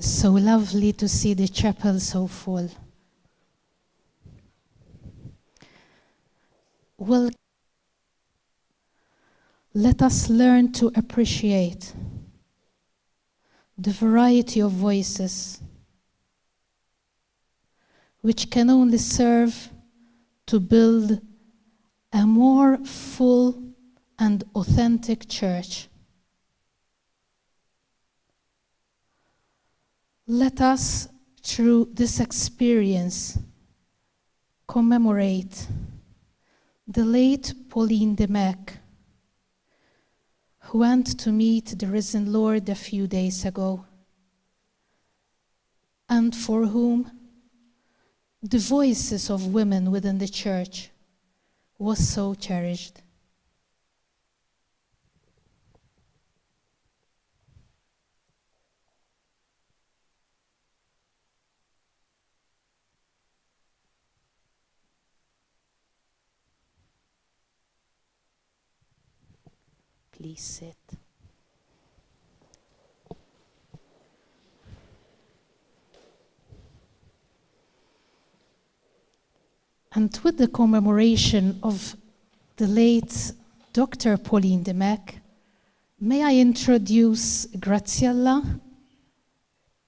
So lovely to see the chapel so full. Well, let us learn to appreciate the variety of voices which can only serve to build a more full and authentic church. Let us, through this experience, commemorate the late Pauline de Meck, who went to meet the risen Lord a few days ago, and for whom the voices of women within the church was so cherished. Please sit. And with the commemoration of the late Dr. Pauline de Meck, may I introduce Graziella,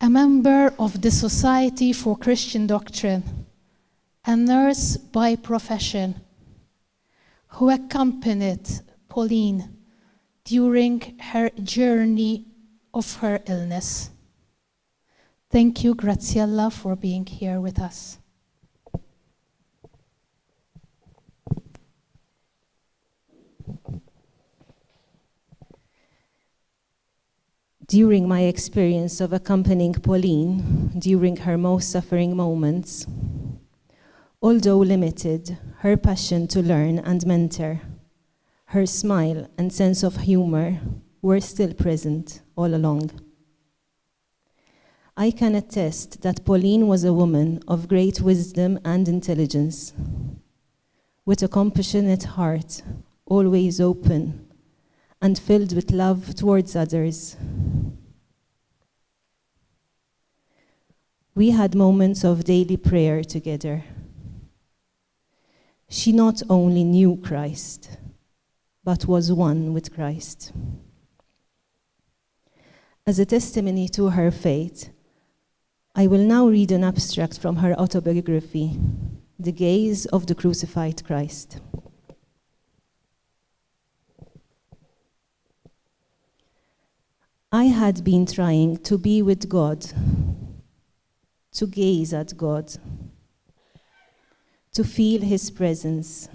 a member of the Society for Christian Doctrine, a nurse by profession, who accompanied Pauline during her journey of her illness. Thank you, Graziella, for being here with us. During my experience of accompanying Pauline during her most suffering moments, although limited, her passion to learn and mentor, her smile and sense of humor were still present all along. I can attest that Pauline was a woman of great wisdom and intelligence, with a compassionate heart, always open and filled with love towards others. We had moments of daily prayer together. She not only knew Christ, but was one with Christ. As a testimony to her faith, I will now read an abstract from her autobiography, The Gaze of the Crucified Christ. I had been trying to be with God, to gaze at God, to feel His presence.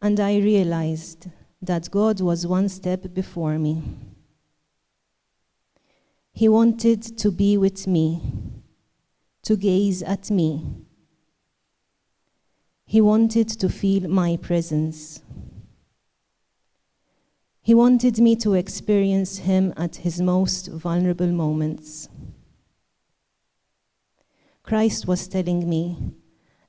And I realized that God was one step before me. He wanted to be with me, to gaze at me. He wanted to feel my presence. He wanted me to experience Him at His most vulnerable moments. Christ was telling me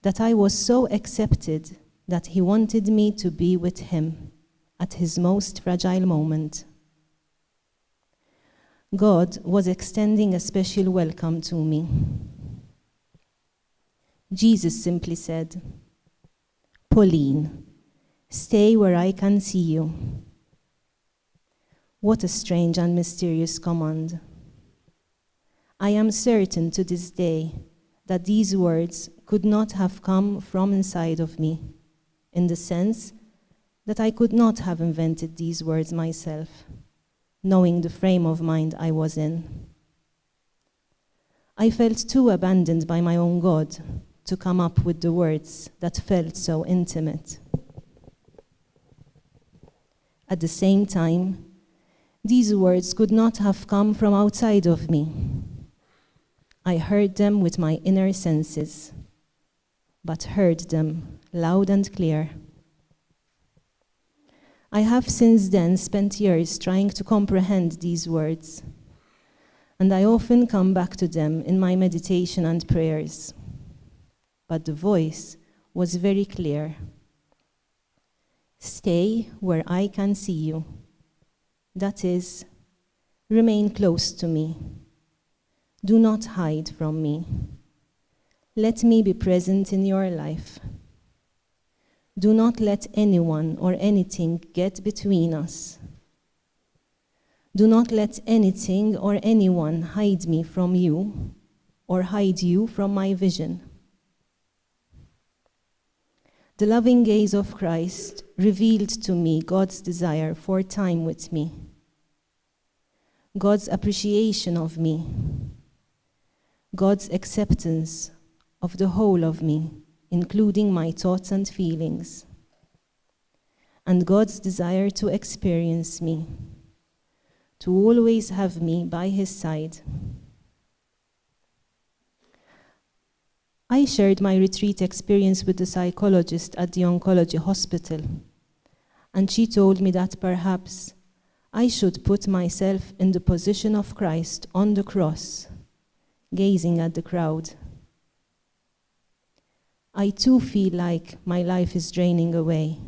that I was so accepted that He wanted me to be with Him at His most fragile moment. God was extending a special welcome to me. Jesus simply said, "Pauline, stay where I can see you." What a strange and mysterious command. I am certain to this day that these words could not have come from inside of me, in the sense that I could not have invented these words myself, knowing the frame of mind I was in. I felt too abandoned by my own God to come up with the words that felt so intimate. At the same time, these words could not have come from outside of me. I heard them with my inner senses, but heard them loud and clear. I have since then spent years trying to comprehend these words, and I often come back to them in my meditation and prayers. But the voice was very clear. Stay where I can see you. That is, Remain close to me. Do not hide from me. Let me be present in your life. Do not let anyone or anything get between us. Do not let anything or anyone hide me from you or hide you from my vision. The loving gaze of Christ revealed to me God's desire for time with me, God's appreciation of me, God's acceptance of the whole of me, including my thoughts and feelings, and God's desire to experience me, to always have me by his side. I shared my retreat experience with the psychologist at the oncology hospital, and she told me that perhaps I should put myself in the position of Christ on the cross, gazing at the crowd. I too feel like my life is draining away.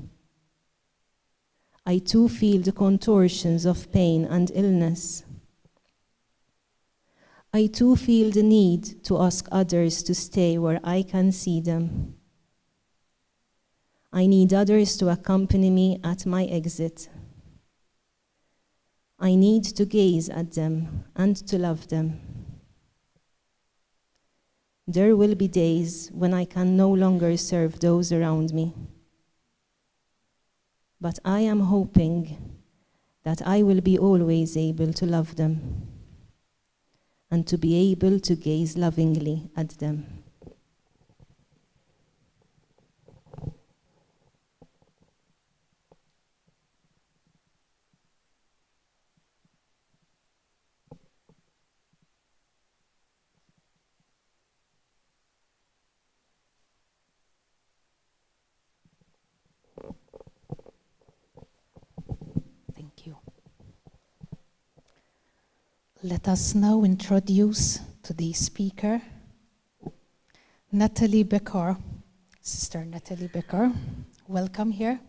I too feel the contortions of pain and illness. I too feel the need to ask others to stay where I can see them. I need others to accompany me at my exit. I need to gaze at them and to love them. There will be days when I can no longer serve those around me. But I am hoping that I will be always able to love them and to be able to gaze lovingly at them. Thank you. Let us now introduce today's speaker, Natalie Becker. Sister Natalie Becker, welcome here.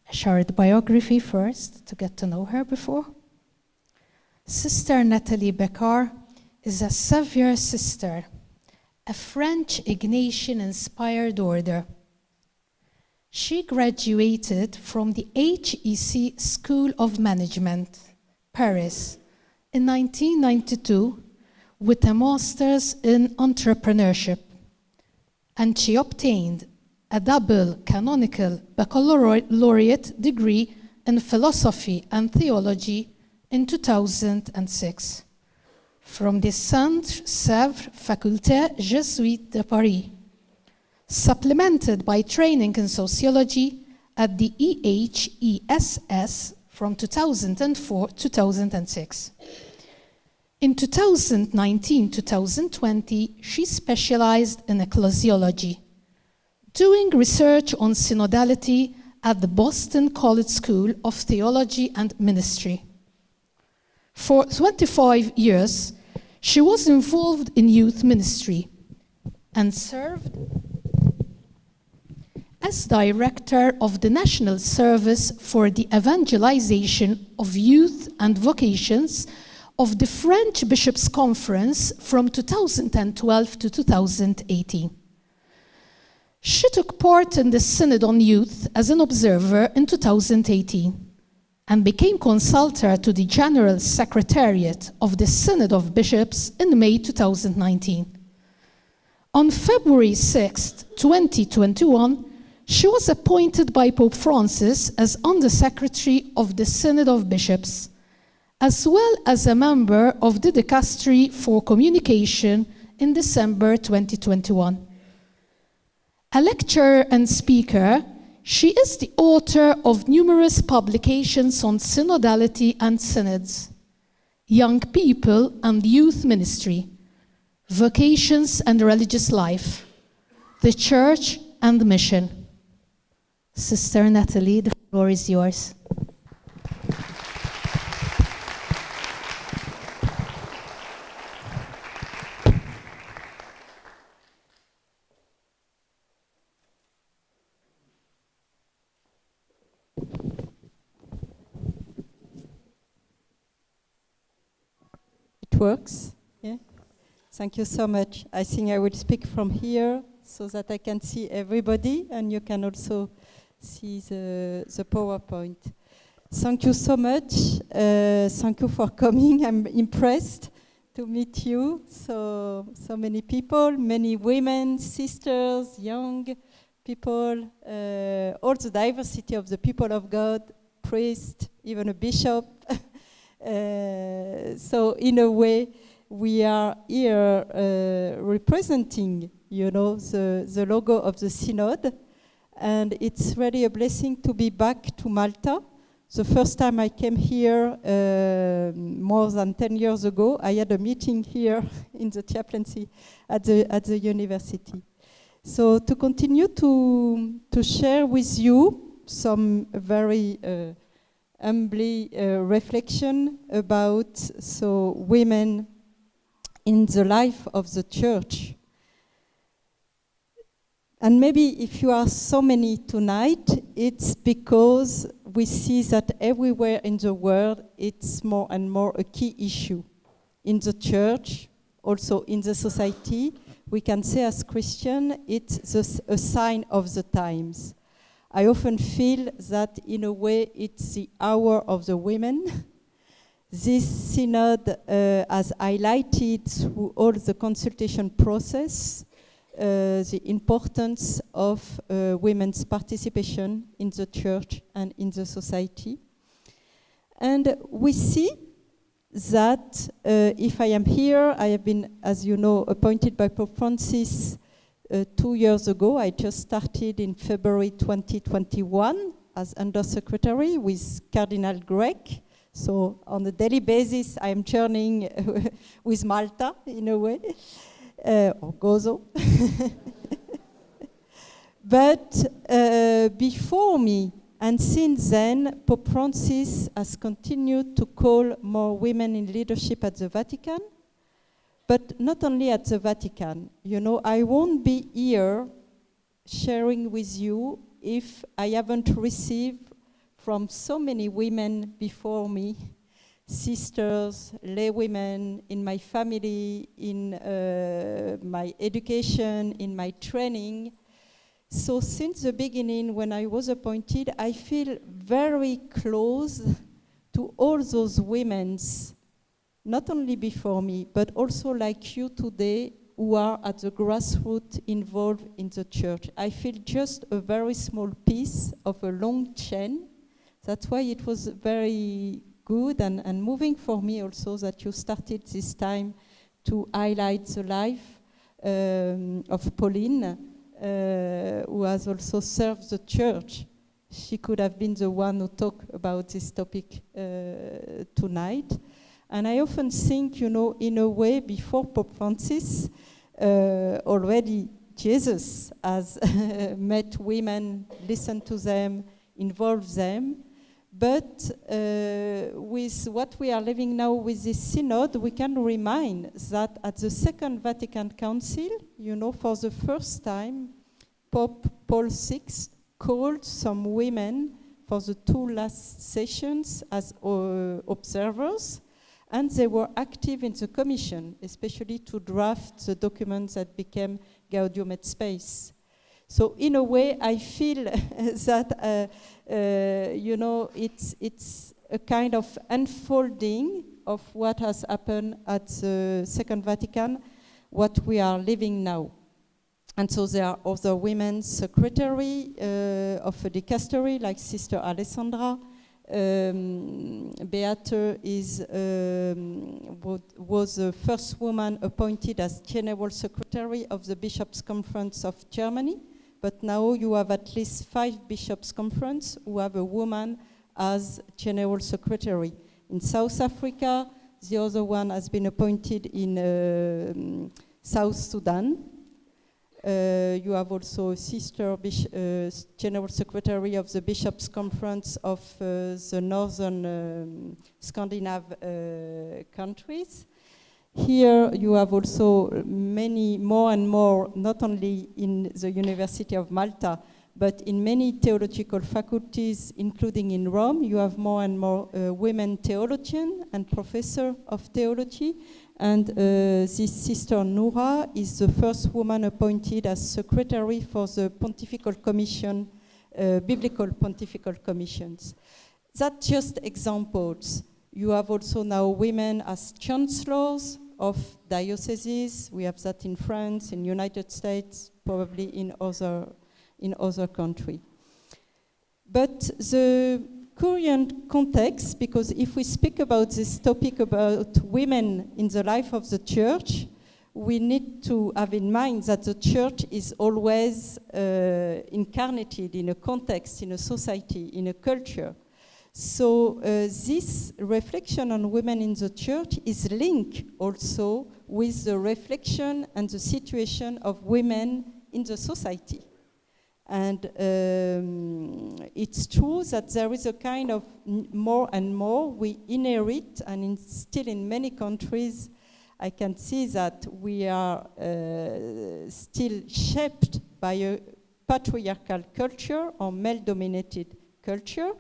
A short biography first, to get to know her before. Sister Natalie Becker is a Savior sister, a French Ignatian-inspired order. She graduated from the HEC School of Management, Paris, in 1992 with a master's in entrepreneurship, and she obtained a double canonical baccalaureate degree in philosophy and theology in 2006 from the Sainte-Sèvres Faculté Jésuite de Paris, supplemented by training in sociology at the EHESS from 2004-2006. In 2019-2020, she specialized in ecclesiology, doing research on synodality at the Boston College School of Theology and Ministry. For 25 years, she was involved in youth ministry and served as director of the National Service for the Evangelization of Youth and Vocations of the French Bishops' Conference from 2012 to 2018. She took part in the Synod on Youth as an observer in 2018 and became consultor to the General Secretariat of the Synod of Bishops in May 2019. On February 6, 2021, she was appointed by Pope Francis as Undersecretary of the Synod of Bishops, as well as a member of the Dicastery for Communication in December 2021. A lecturer and speaker, she is the author of numerous publications on synodality and synods, young people and youth ministry, vocations and religious life, the church and mission. Sister Natalie, the floor is yours. It works? Yeah? Thank you so much. I think I will speak from here so that I can see everybody and you can also see the PowerPoint. Thank you so much. Thank you for coming. I'm impressed to meet you. So many people, many women, sisters, young people, all the diversity of the people of God, priest, even a bishop. So in a way, we are here representing, the logo of the Synod. And it's really a blessing to be back to Malta. The first time I came here more than 10 years ago, I had a meeting here in the chaplaincy at the university. So to continue to share with you some very humbly reflection about women in the life of the church. And maybe if you are so many tonight, it's because we see that everywhere in the world, it's more and more a key issue. In the church, also in the society, we can say as Christian, it's a sign of the times. I often feel that in a way, it's the hour of the women. This synod has highlighted through all the consultation process the importance of women's participation in the church and in the society. And we see that if I am here, I have been, as you know, appointed by Pope Francis 2 years ago. I just started in February 2021 as Undersecretary with Cardinal Grech. So on a daily basis, I am journeying with Malta in a way. Or Gozo. But before me, and since then, Pope Francis has continued to call more women in leadership at the Vatican, but not only at the Vatican. I won't be here sharing with you if I haven't received from so many women before me, sisters, lay women, in my family, in my education, in my training. So since the beginning, when I was appointed, I feel very close to all those women, not only before me, but also like you today, who are at the grassroots involved in the church. I feel just a very small piece of a long chain. That's why it was very good and moving for me also that you started this time to highlight the life of Pauline, who has also served the church. She could have been the one who talked about this topic tonight. And I often think, in a way, before Pope Francis, already Jesus has met women, listened to them, involved them. But with what we are living now with this synod, we can remind that at the Second Vatican Council, for the first time, Pope Paul VI called some women for the 2 last sessions as observers, and they were active in the commission, especially to draft the documents that became Gaudium et Spes. So in a way, I feel that it's a kind of unfolding of what has happened at the Second Vatican, what we are living now. And so there are other women secretary of a dicastery, like Sister Alessandra. Beate was the first woman appointed as General Secretary of the Bishops' Conference of Germany. But now you have at least 5 bishops' conference who have a woman as General Secretary. In South Africa, the other one has been appointed in South Sudan. You have also a sister General Secretary of the Bishops' Conference of the Northern Scandinavian countries. Here you have also many more and more, not only in the University of Malta, but in many theological faculties, including in Rome, you have more and more women theologians and professors of theology. And this Sister Noura is the first woman appointed as secretary for the Pontifical Commission, Biblical Pontifical Commissions. That's just examples. You have also now women as chancellors of dioceses. We have that in France, in United States, probably in other countries. But the current context, because if we speak about this topic about women in the life of the church, we need to have in mind that the church is always incarnated in a context, in a society, in a culture. So this reflection on women in the church is linked also with the reflection and the situation of women in the society. And it's true that there is a kind of more and more we inherit, and still in many countries, I can see that we are still shaped by a patriarchal culture or male-dominated culture.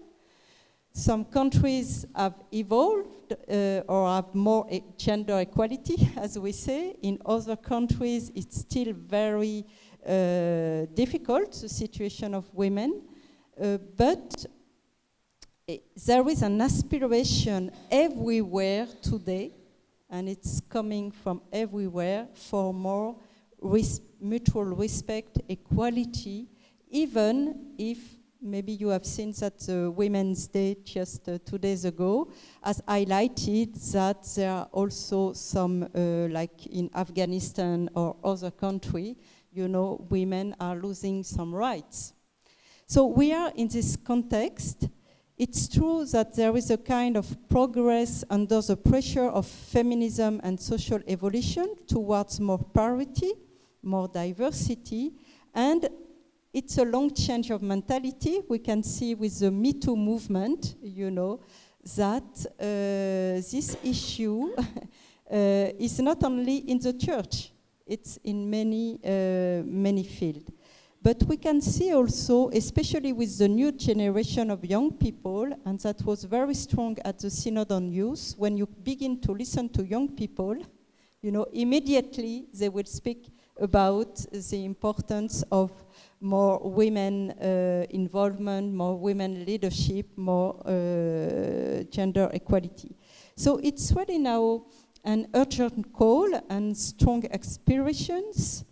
Some countries have evolved or have more gender equality, as we say. In other countries, it's still very difficult, the situation of women. But there is an aspiration everywhere today, and it's coming from everywhere, for more mutual respect, equality, even if maybe you have seen that the Women's Day just 2 days ago has highlighted that there are also some, like in Afghanistan or other country, you know, women are losing some rights. So we are in this context. It's true that there is a kind of progress under the pressure of feminism and social evolution towards more parity, more diversity, and it's a long change of mentality. We can see with the Me Too movement, you know, that this issue is not only in the church, it's in many fields. But we can see also, especially with the new generation of young people, and that was very strong at the Synod on Youth, when you begin to listen to young people, you know, immediately they will speak about the importance of more women involvement, more women leadership, more gender equality. So it's really now an urgent call and strong aspirations.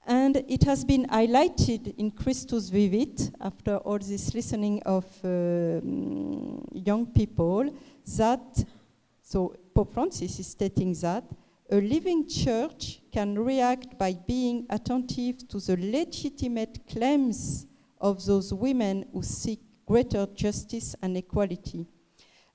And it has been highlighted in Christus Vivit, after all this listening of young people, that, so Pope Francis is stating that, a living church can react by being attentive to the legitimate claims of those women who seek greater justice and equality.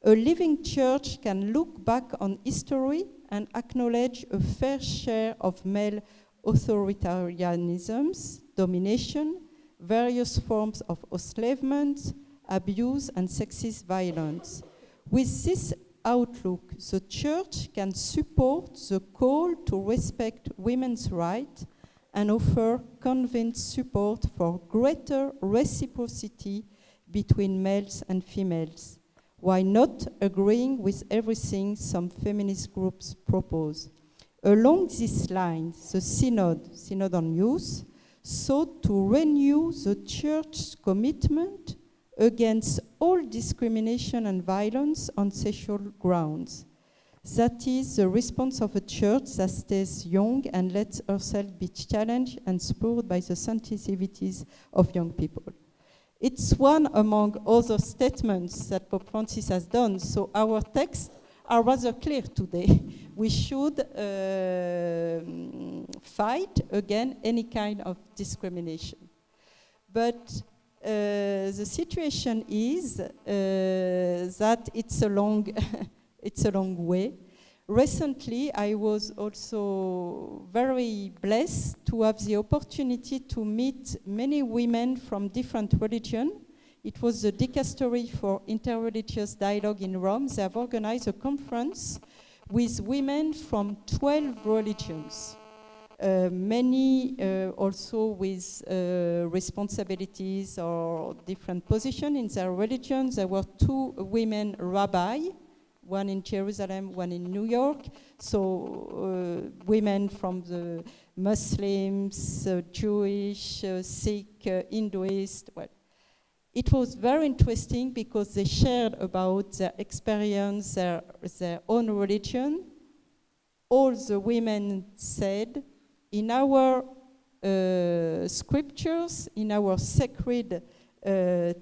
A living church can look back on history and acknowledge a fair share of male authoritarianisms, domination, various forms of enslavement, abuse, and sexist violence. With this outlook, the Church can support the call to respect women's rights and offer convinced support for greater reciprocity between males and females, while not agreeing with everything some feminist groups propose. Along these lines, the Synod on Youth, sought to renew the Church's commitment against all discrimination and violence on sexual grounds. That is the response of a church that stays young and lets herself be challenged and spurred by the sensitivities of young people. It's one among other statements that Pope Francis has done, so our texts are rather clear today. We should fight against any kind of discrimination. But the situation is that it's a long, it's a long way. Recently, I was also very blessed to have the opportunity to meet many women from different religions. It was the Dicastery for Interreligious Dialogue in Rome. They have organized a conference with women from 12 religions. Many also with responsibilities or different positions in their religions. There were 2 women rabbis one in Jerusalem, one in New York. So women from the Muslims, Jewish, Sikh, Hinduist. Well, it was very interesting because they shared about their experience, their own religion. All the women said, in our scriptures, in our sacred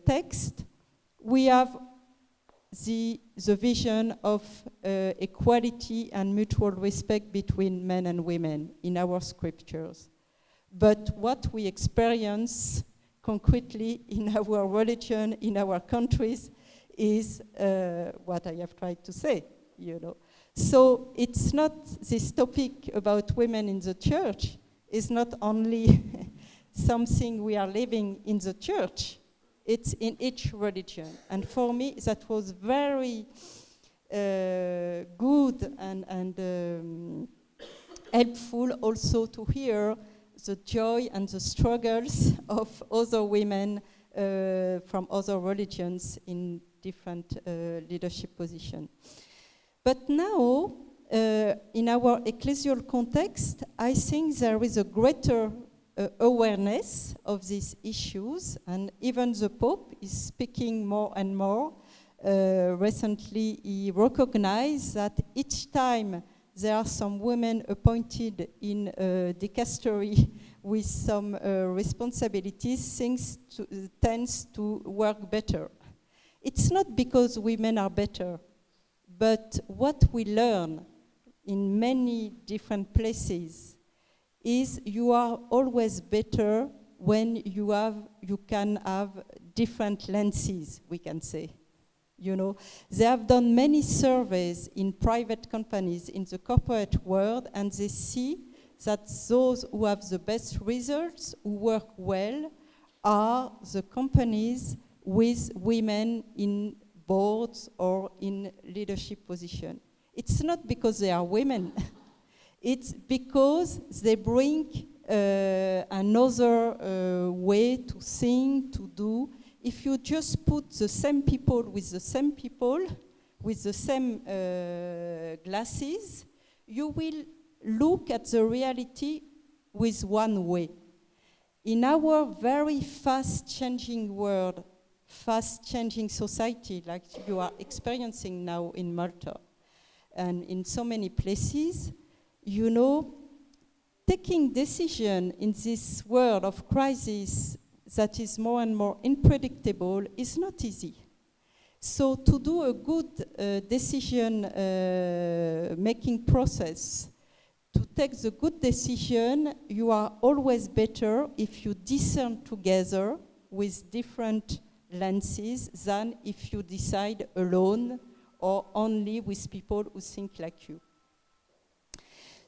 text, we have the vision of equality and mutual respect between men and women in our scriptures. But what we experience concretely in our religion, in our countries, is what I have tried to say, you know. So it's not this topic about women in the church is not only something we are living in the church, it's in each religion. And for me, that was very good and helpful also to hear the joy and the struggles of other women from other religions in different leadership positions. But now, in our ecclesial context, I think there is a greater awareness of these issues, and even the Pope is speaking more and more. Recently, he recognized that each time there are some women appointed in a dicastery with some responsibilities, things tends to work better. It's not because women are better, but what we learn in many different places is you are always better when you can have different lenses, we can say. You know, they have done many surveys in private companies in the corporate world, and they see that those who have the best results, who work well, are the companies with women in boards or in leadership position. It's not because they are women. It's because they bring another way to think, to do. If you just put the same people, with the same glasses, you will look at the reality with one way. In our very fast-changing world, fast-changing society, like you are experiencing now in Malta, and in so many places, you know, taking decision in this world of crisis that is more and more unpredictable is not easy. So to do a good decision-making process, to take the good decision, you are always better if you discern together with different lenses than if you decide alone or only with people who think like you.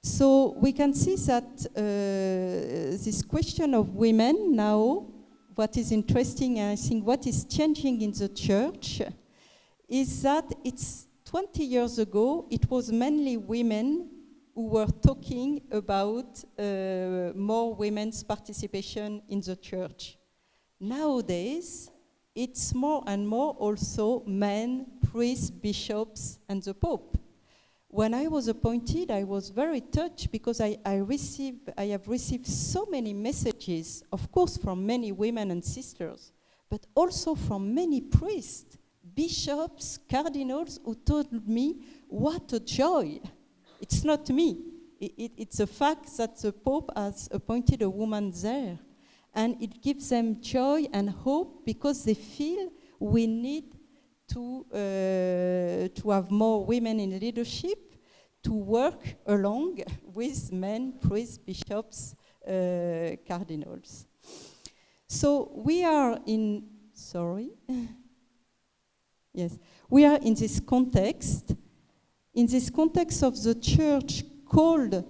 So we can see that this question of women now, what is interesting, and I think what is changing in the church, is that it's 20 years ago, it was mainly women who were talking about more women's participation in the church. Nowadays, it's more and more also men, priests, bishops, and the Pope. When I was appointed, I was very touched because I have received so many messages, of course from many women and sisters, but also from many priests, bishops, cardinals who told me, what a joy. It's not me. It's a fact that the Pope has appointed a woman there. And it gives them joy and hope because they feel we need to have more women in leadership, to work along with men, priests, bishops, cardinals. So we are in, we are in this context of the church called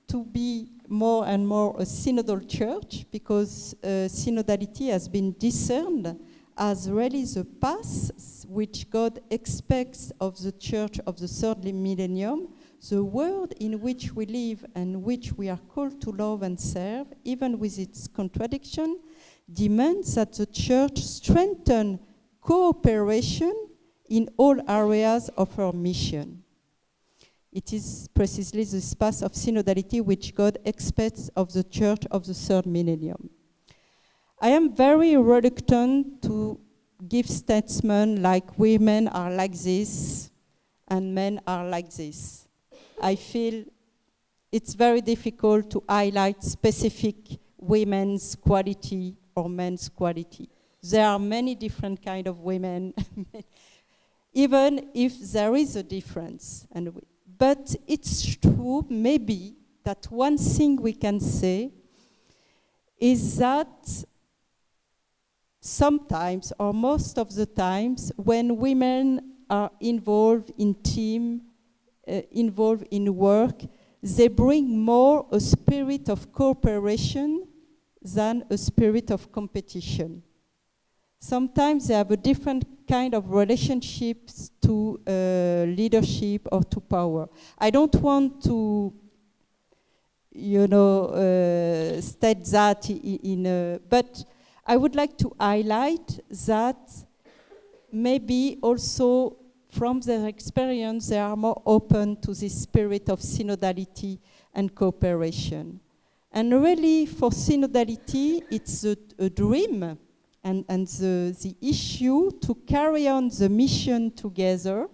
to be more and more a synodal church, because synodality has been discerned as really the path which God expects of the church of the third millennium, the world in which we live and which we are called to love and serve, even with its contradiction, demands that the church strengthen cooperation in all areas of her mission. It is precisely this path of synodality which God expects of the Church of the third millennium. I am very reluctant to give statements like women are like this and men are like this. I feel it's very difficult to highlight specific women's quality or men's quality. There are many different kinds of women, even if there is a difference. But it's true, maybe, that one thing we can say is that sometimes, or most of the times, when women are involved in team, involved in work, they bring more a spirit of cooperation than a spirit of competition. Sometimes they have a different kind of relationships to leadership or to power. I don't want to, state that but I would like to highlight that maybe also from their experience, they are more open to this spirit of synodality and cooperation. And really, for synodality, it's a dream and the issue to carry on the mission together,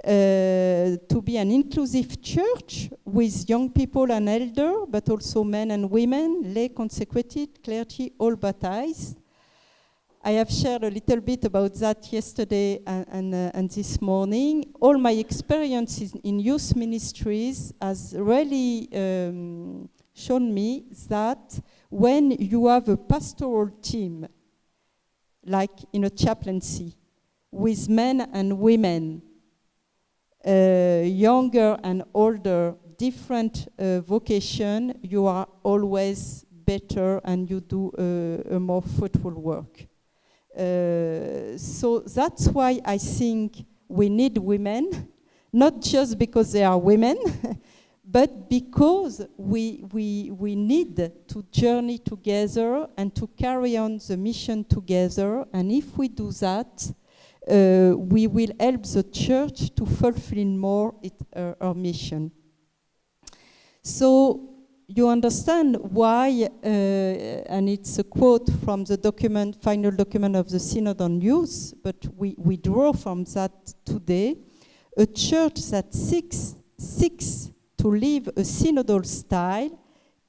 to be an inclusive church with young people and elders, but also men and women, lay consecrated, clergy, all baptized. I have shared a little bit about that yesterday and this morning. All my experiences in youth ministries has really shown me that when you have a pastoral team, like in a chaplaincy, with men and women, younger and older, different vocation, you are always better and you do a more fruitful work. So that's why I think we need women, not just because they are women, but because we need to journey together and to carry on the mission together. And if we do that, we will help the church to fulfill more our mission. So you understand why, and it's a quote from the final document of the Synod on Youth, but we draw from that today, a church that seeks to live a synodal style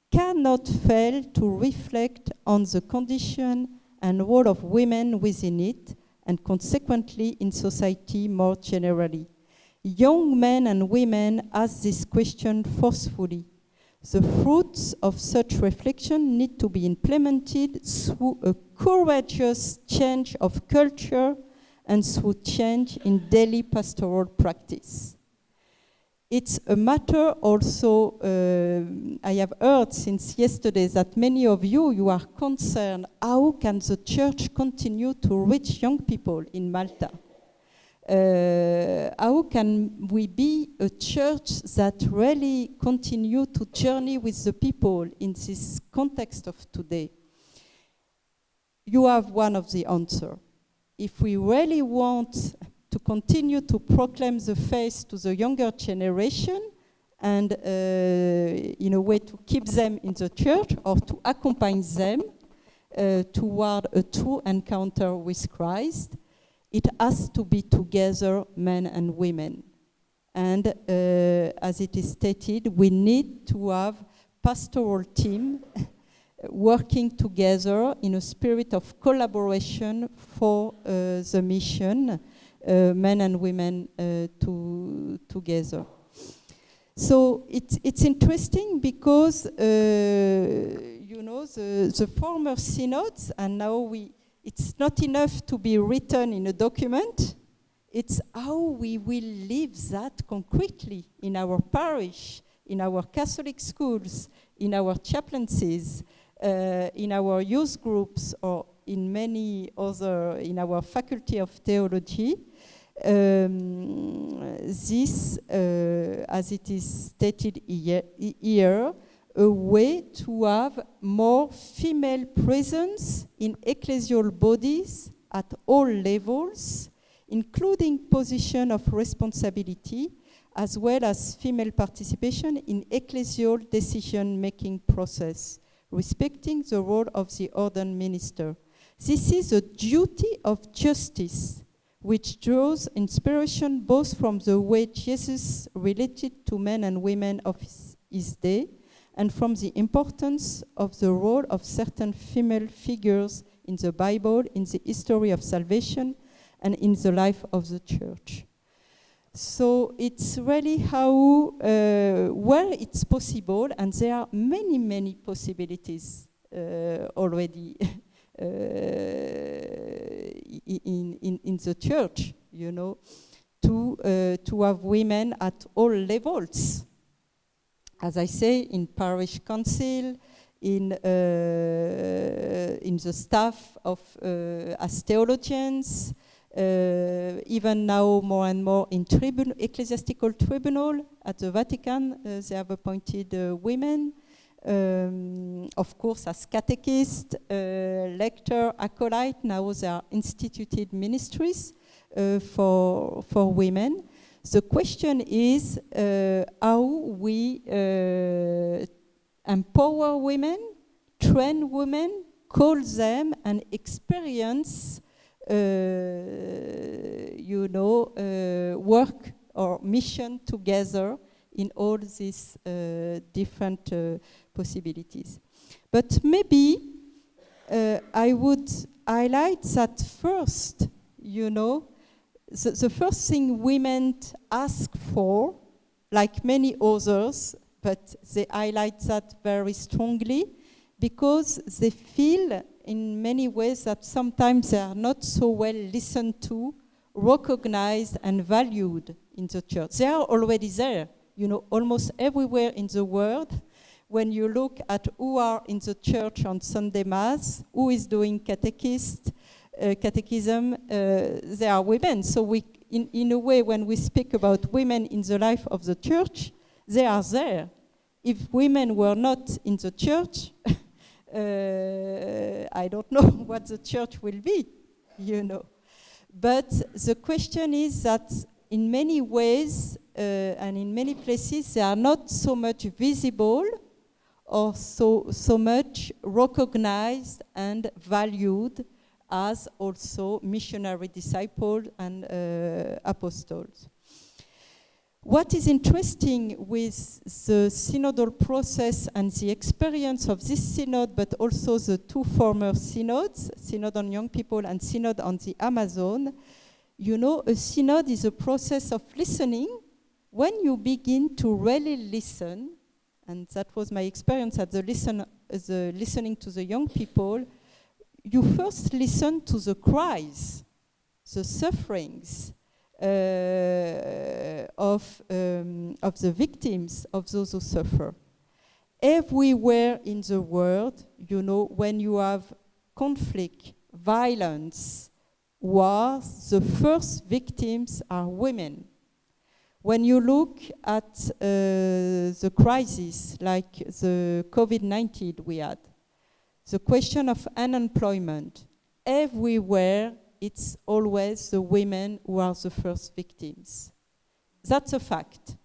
cannot fail to reflect on the condition and role of women within it, and consequently in society more generally. Young men and women ask this question forcefully. The fruits of such reflection need to be implemented through a courageous change of culture and through change in daily pastoral practice. It's a matter also, I have heard since yesterday that many of you are concerned, how can the church continue to reach young people in Malta? How can we be a church that really continue to journey with the people in this context of today? You have one of the answers. If we really want to continue to proclaim the faith to the younger generation and in a way to keep them in the church or to accompany them toward a true encounter with Christ, it has to be together, men and women. And as it is stated, we need to have pastoral team working together in a spirit of collaboration for the mission, men and women together. So it's interesting because the former synods, and now it's not enough to be written in a document. It's how we will live that concretely in our parish, in our Catholic schools, in our chaplaincies, in our youth groups, or in many other, in our faculty of theology. This, as it is stated here, a way to have more female presence in ecclesial bodies at all levels, including position of responsibility, as well as female participation in ecclesial decision-making process, respecting the role of the ordained minister. This is a duty of justice, which draws inspiration both from the way Jesus related to men and women of his day, and from the importance of the role of certain female figures in the Bible, in the history of salvation, and in the life of the church. So it's really how, where it's possible, and there are many, many possibilities already in the church, you know, to have women at all levels. As I say, in parish council, in the staff of as theologians, even now more and more in ecclesiastical tribunal at the Vatican, they have appointed women. Of course, as catechist, lector, acolyte, now there are instituted ministries for women. The question is how we empower women, train women, call them, and experience, work or mission together in all these different possibilities. But maybe I would highlight that first, the first thing women ask for, like many others, but they highlight that very strongly because they feel in many ways that sometimes they are not so well listened to, recognized, and valued in the church. They are already there, almost everywhere in the world. When you look at who are in the church on Sunday Mass, who is doing catechism, they are women. So we, in a way, when we speak about women in the life of the church, they are there. If women were not in the church, I don't know what the church will be, But the question is that in many ways and in many places, they are not so much visible or so much recognized and valued as also missionary disciples and apostles. What is interesting with the synodal process and the experience of this synod, but also the two former synods, Synod on Young People and Synod on the Amazon, a synod is a process of listening. When you begin to really listen, and that was my experience at the listening to the young people, you first listen to the cries, the sufferings, of the victims, of those who suffer. Everywhere in the world, when you have conflict, violence, wars, the first victims are women. When you look at the crisis, like the COVID-19 we had, the question of unemployment, everywhere it's always the women who are the first victims. That's a fact,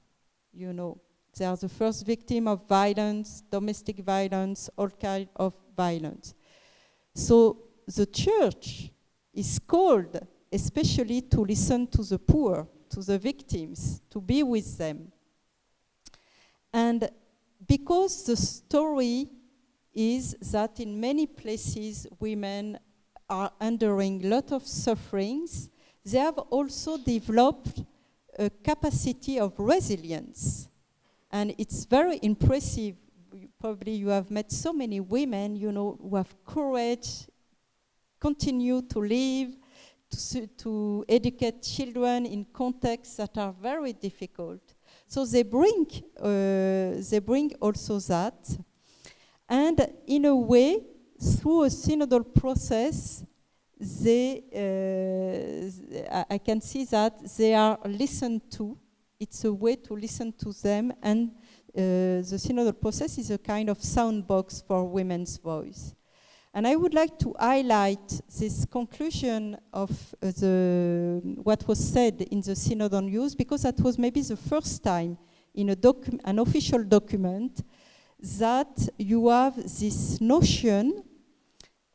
They are the first victim of violence, domestic violence, all kinds of violence. So the church is called especially to listen to the poor, to the victims, to be with them. And because the story is that in many places women are enduring a lot of sufferings, they have also developed a capacity of resilience. And it's very impressive. Probably you have met so many women, who have courage, continue to live, to educate children in contexts that are very difficult. So they bring also that. And in a way, through a synodal process, I can see that they are listened to. It's a way to listen to them, and the synodal process is a kind of sound box for women's voice. And I would like to highlight this conclusion of what was said in the Synod on Youth, because that was maybe the first time in an official document that you have this notion.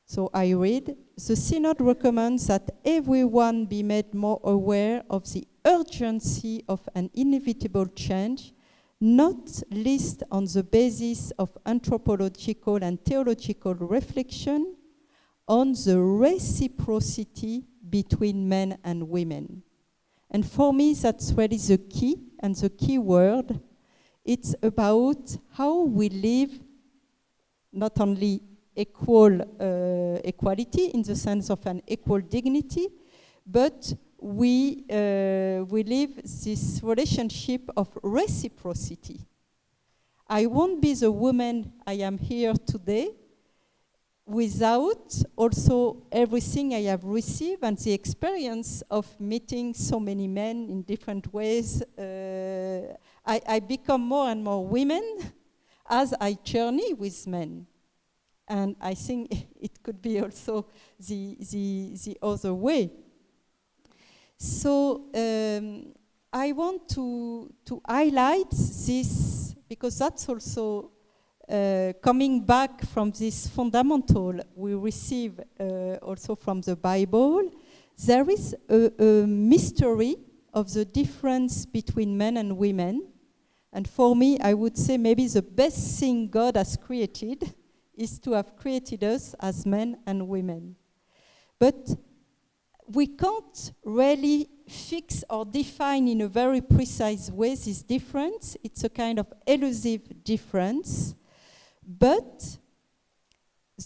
So I read, the Synod recommends that everyone be made more aware of the urgency of an inevitable change, not least on the basis of anthropological and theological reflection on the reciprocity between men and women. And for me, that's really the key, and the key word. It's about how we live not only equality in the sense of an equal dignity, but we live this relationship of reciprocity. I won't be the woman I am here today without also everything I have received and the experience of meeting so many men in different ways. I become more and more women as I journey with men. And I think it could be also the other way. So I want to highlight this, because that's also coming back from this fundamental we receive also from the Bible. There is a mystery of the difference between men and women. And for me, I would say maybe the best thing God has created is to have created us as men and women. But we can't really fix or define in a very precise way this difference. It's a kind of elusive difference. But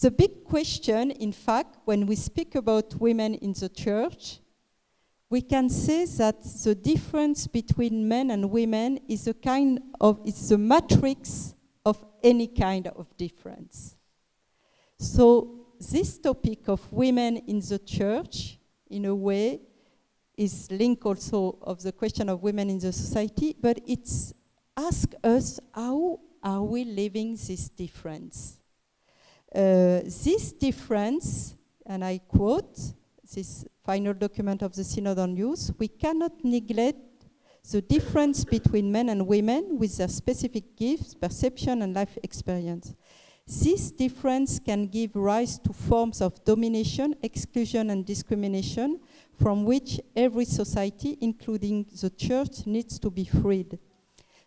the big question, in fact, when we speak about women in the church, we can say that the difference between men and women is it's the matrix of any kind of difference. So this topic of women in the church, in a way, is linked also of the question of women in the society, but it's ask us, how are we living this difference? This difference, and I quote this final document of the Synod on Youth, we cannot neglect the difference between men and women with their specific gifts, perception, and life experience. This difference can give rise to forms of domination, exclusion, and discrimination from which every society, including the church, needs to be freed.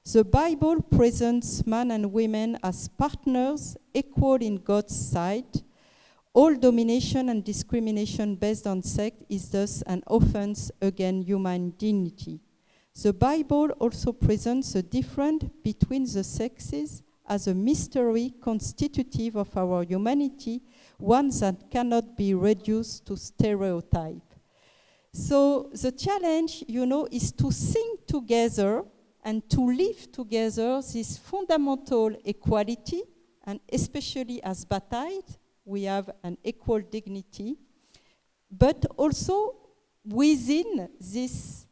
The Bible presents men and women as partners, equal in God's sight. All domination and discrimination based on sex is thus an offense against human dignity. The Bible also presents the difference between the sexes as a mystery constitutive of our humanity, one that cannot be reduced to stereotype. So the challenge, is to think together and to live together this fundamental equality, and especially as baptized, we have an equal dignity, but also within this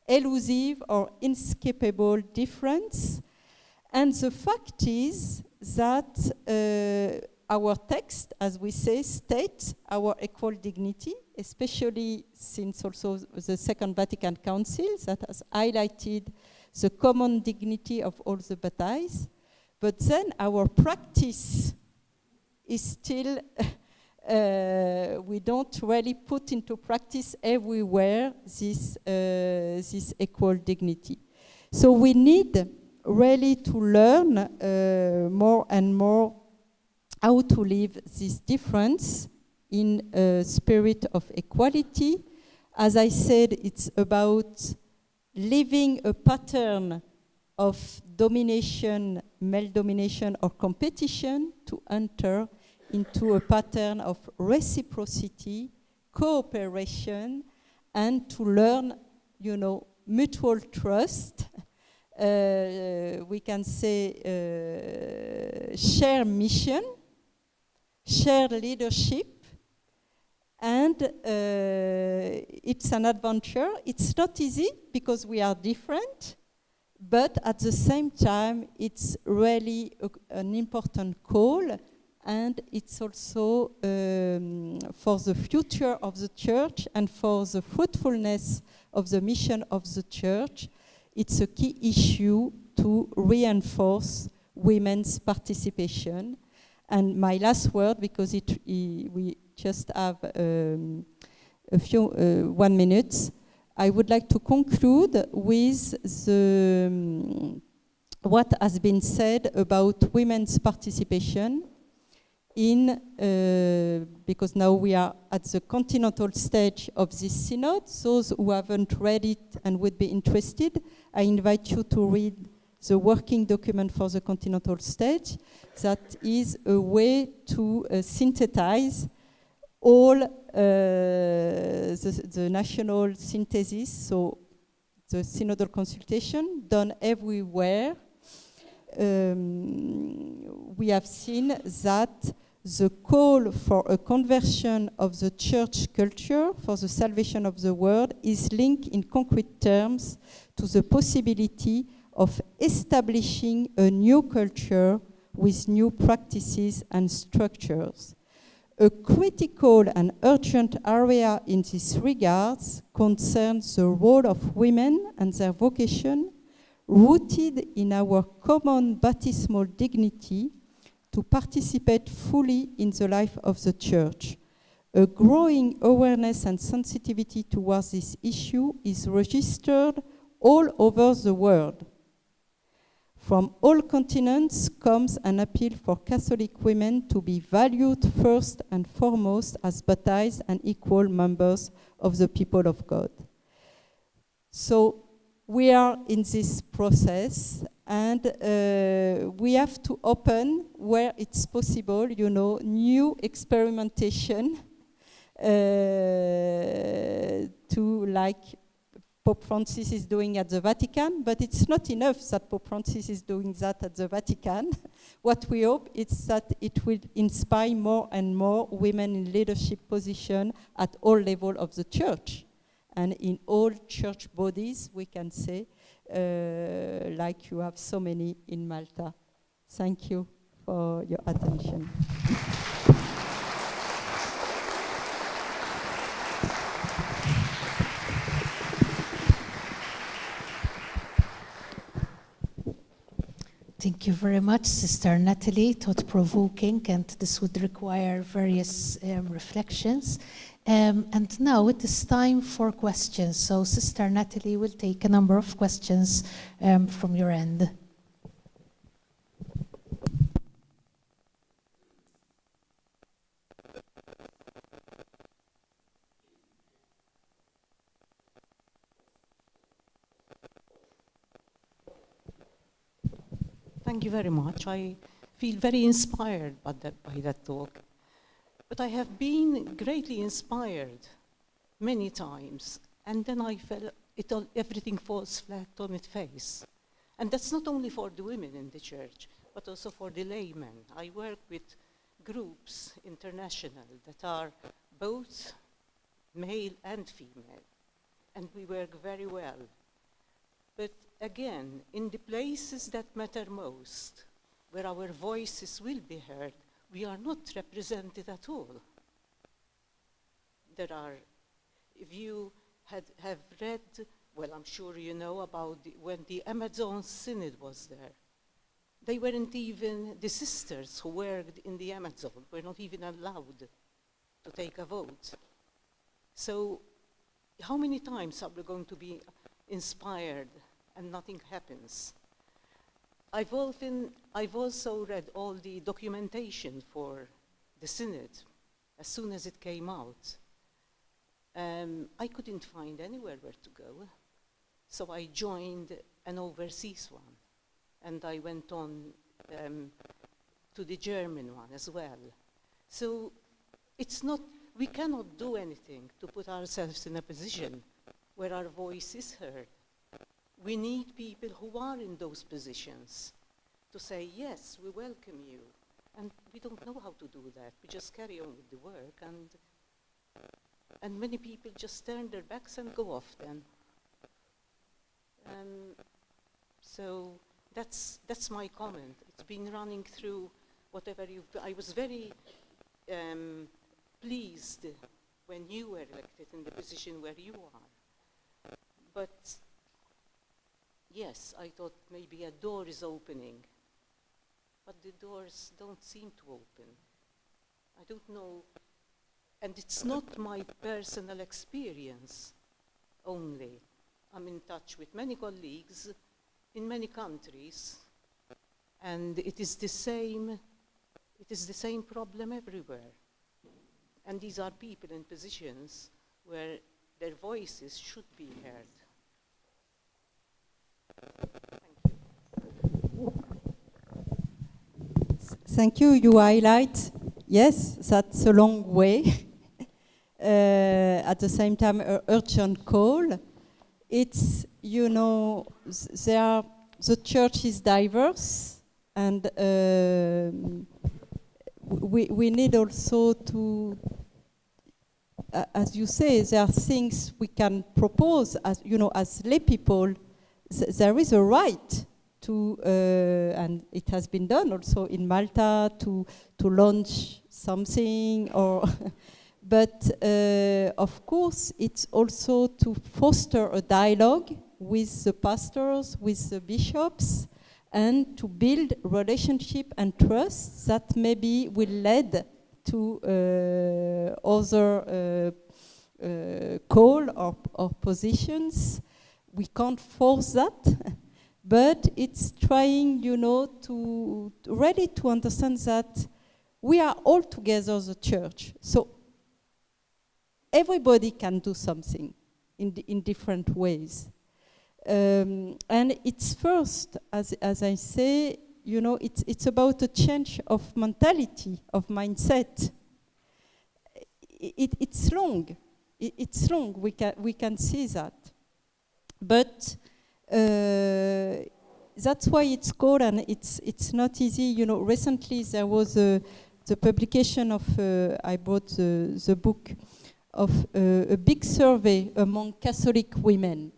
elusive or inescapable difference. And the fact is that our text, as we say, states our equal dignity, especially since also the Second Vatican Council that has highlighted the common dignity of all the baptized. But then our practice is still, we don't really put into practice everywhere this equal dignity. So we need really to learn more and more how to live this difference in a spirit of equality. As I said, it's about living a pattern of domination, male domination or competition, to enter into a pattern of reciprocity, cooperation, and to learn, mutual trust. We can say share mission, share leadership, and it's an adventure. It's not easy because we are different, but at the same time, it's really an important call and it's also for the future of the church and for the fruitfulness of the mission of the church. It's a key issue to reinforce women's participation. And my last word, because we just have a few 1 minute, I would like to conclude with what has been said about women's participation in, because now we are at the continental stage of this synod. Those who haven't read it and would be interested, I invite you to read the working document for the continental stage. That is a way to synthesize all the national synthesis, so the synodal consultation done everywhere. We have seen that the call for a conversion of the church culture for the salvation of the world is linked in concrete terms to the possibility of establishing a new culture with new practices and structures. A critical and urgent area in this regard concerns the role of women and their vocation, rooted in our common baptismal dignity to participate fully in the life of the church. A growing awareness and sensitivity towards this issue is registered all over the world. From all continents comes an appeal for Catholic women to be valued first and foremost as baptized and equal members of the people of God. So we are in this process, and we have to open, where it's possible, new experimentation to, like Pope Francis is doing at the Vatican, but it's not enough that Pope Francis is doing that at the Vatican. What we hope is that it will inspire more and more women in leadership position at all levels of the church. And in all church bodies, we can say, like you have so many in Malta. Thank you for your attention. Thank you very much, Sister Natalie, thought-provoking, and this would require various reflections. And now it is time for questions. So Sister Natalie will take a number of questions from your end. Thank you very much. I feel very inspired by that talk. But I have been greatly inspired many times, and then I felt everything falls flat on its face. And that's not only for the women in the church, but also for the laymen. I work with groups, international, that are both male and female, and we work very well. But again, in the places that matter most, where our voices will be heard, we are not represented at all. There are, if you have read, well, I'm sure you know about when the Amazon Synod was there, they weren't even, the sisters who worked in the Amazon were not even allowed to take a vote. So how many times are we going to be inspired and nothing happens? I've also read all the documentation for the Synod as soon as it came out. I couldn't find anywhere where to go, so I joined an overseas one, and I went on to the German one as well. So it's not, we cannot do anything to put ourselves in a position where our voice is heard. We need people who are in those positions to say, yes, we welcome you. And we don't know how to do that. We just carry on with the work, and many people just turn their backs and go off then. So that's my comment. It's been running through whatever I was very pleased when you were elected in the position where you are. But yes, I thought maybe a door is opening, but the doors don't seem to open. I don't know, and it's not my personal experience only. I'm in touch with many colleagues in many countries, and it is the same problem everywhere. And these are people in positions where their voices should be heard. Thank you. You highlight, yes, that's a long way. At the same time, an urgent call. It's, you know, the church is diverse, and we need also to, as you say, there are things we can propose as, you know, as lay people. There is a right to, and it has been done also in Malta, to launch something, or but of course it's also to foster a dialogue with the pastors, with the bishops, and to build relationship and trust that maybe will lead to other call or positions. We can't force that, but it's trying, you know, to really to understand that we are all together the church. So everybody can do something in different ways. And it's first, as I say, you know, it's about a change of mentality, of mindset. It's long. It's long. We can see that. But that's why it's called, and it's not easy. You know, recently there was the publication of, I bought the book of a big survey among Catholic women.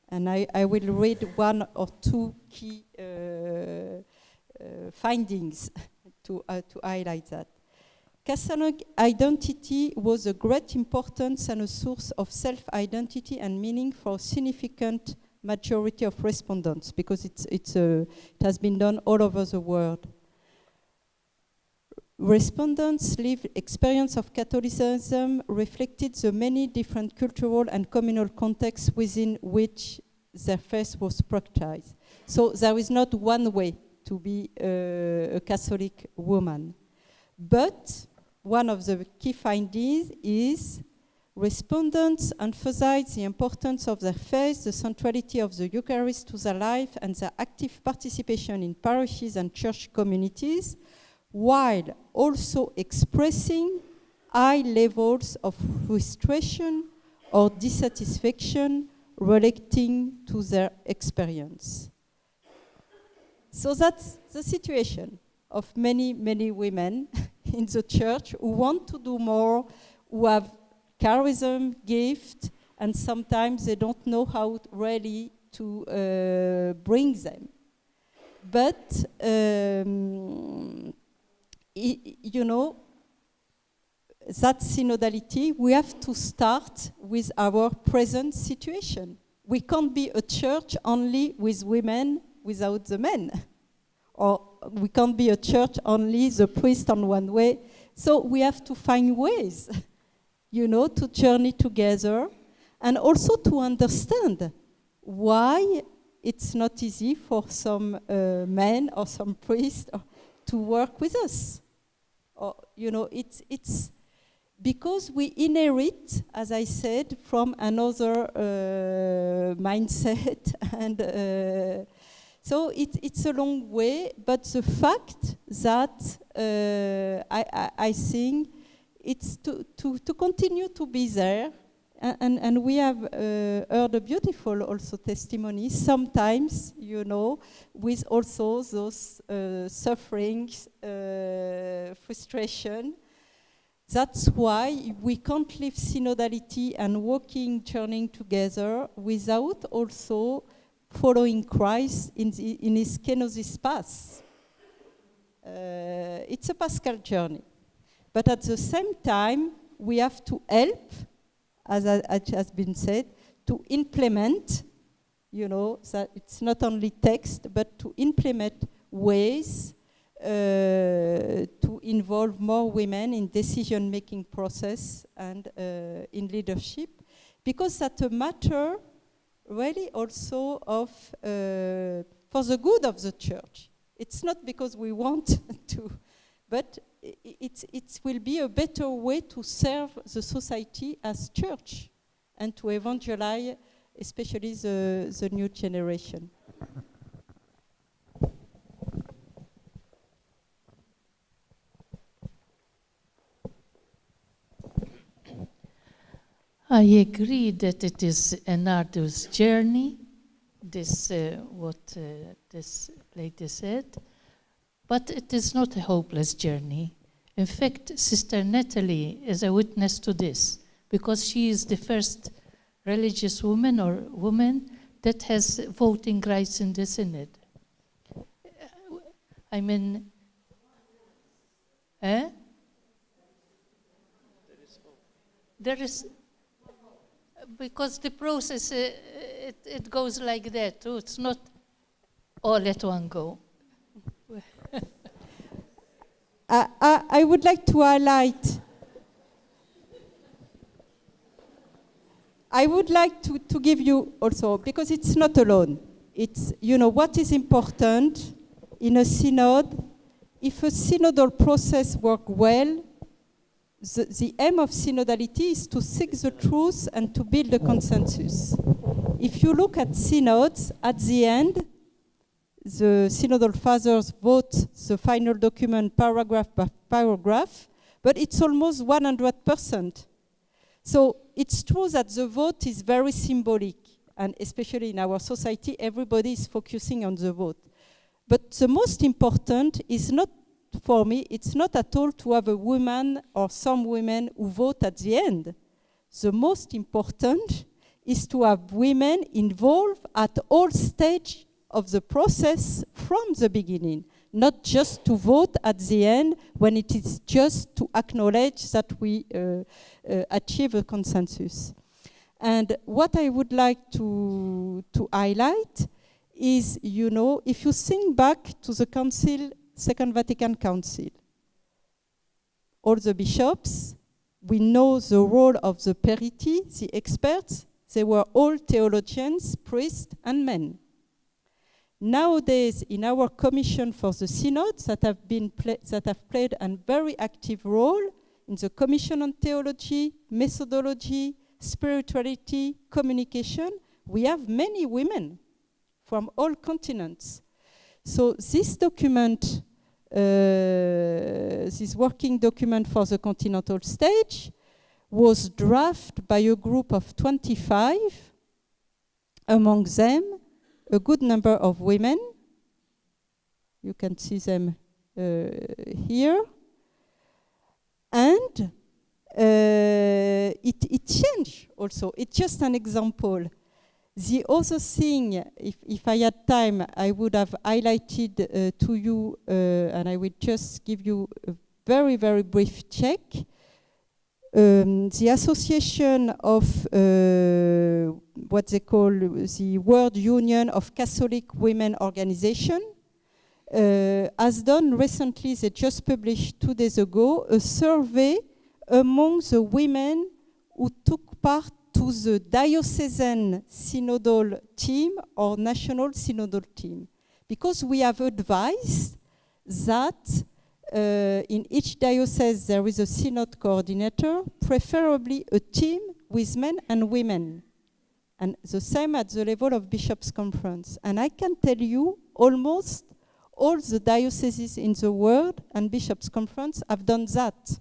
And I will read one or two key findings to highlight that. Catholic identity was a great importance and a source of self-identity and meaning for a significant majority of respondents, because it has been done all over the world. Respondents' lived experience of Catholicism reflected the many different cultural and communal contexts within which their faith was practiced. So there is not one way to be a Catholic woman. But one of the key findings is respondents emphasize the importance of their faith, the centrality of the Eucharist to their life, and their active participation in parishes and church communities, while also expressing high levels of frustration or dissatisfaction relating to their experience. So that's the situation of many, many women in the church who want to do more, who have charism, gift, and sometimes they don't know how really to bring them. But you know, that synodality, we have to start with our present situation. We can't be a church only with women without the men. Or we can't be a church only the priest on one way. So we have to find ways, you know, to journey together, and also to understand why it's not easy for some men or some priests to work with us. Or, you know, it's because we inherit, as I said, from another mindset, and so it's a long way. But the fact that I think it's to continue to be there, and we have heard a beautiful also testimony. Sometimes, you know, with also those sufferings, frustration. That's why we can't live synodality and walking, journeying together without also following Christ in his kenosis path. it's a Paschal journey. But at the same time, we have to help, as has been said, to implement, that it's not only text, but to implement ways to involve more women in decision-making process and in leadership, because that's a matter really also of for the good of the church. It's not because we want to, but it will be a better way to serve the society as church and to evangelize, especially the new generation. I agree that it is an arduous journey, what this lady said, but it is not a hopeless journey. In fact, Sister Natalie is a witness to this, because she is the first religious woman or woman that has voting rights in the synod. I mean, there is, because the process, it goes like that too. It's not all at one go. I would like to highlight, I would like to give you also, because it's not alone. It's, what is important in a synod. If a synodal process works well, the aim of synodality is to seek the truth and to build a consensus. If you look at synods, at the end, the synodal fathers vote the final document paragraph by paragraph, but it's almost 100%. So it's true that the vote is very symbolic, and especially in our society, everybody is focusing on the vote. But the most important is not, for me, it's not at all to have a woman or some women who vote at the end. The most important is to have women involved at all stages of the process from the beginning, not just to vote at the end when it is just to acknowledge that we achieve a consensus. And what I would like to highlight is, if you think back to the Council, Second Vatican Council, all the bishops, we know the role of the periti, the experts, they were all theologians, priests, and men. Nowadays, in our commission for the synods that have played a very active role in the Commission on Theology, Methodology, Spirituality, Communication, we have many women from all continents. So this document, this working document for the continental stage, was drafted by a group of 25, among them a good number of women. You can see them here. And it changed also. It's just an example. The other thing, if I had time, I would have highlighted to you, and I will just give you a very, very brief check. The association of what they call the World Union of Catholic Women Organization has done recently, they just published 2 days ago, a survey among the women who took part to the diocesan synodal team or national synodal team. Because we have advised that in each diocese there is a synod coordinator, preferably a team with men and women. And the same at the level of Bishops' Conference. And I can tell you, almost all the dioceses in the world and Bishops' Conference have done that.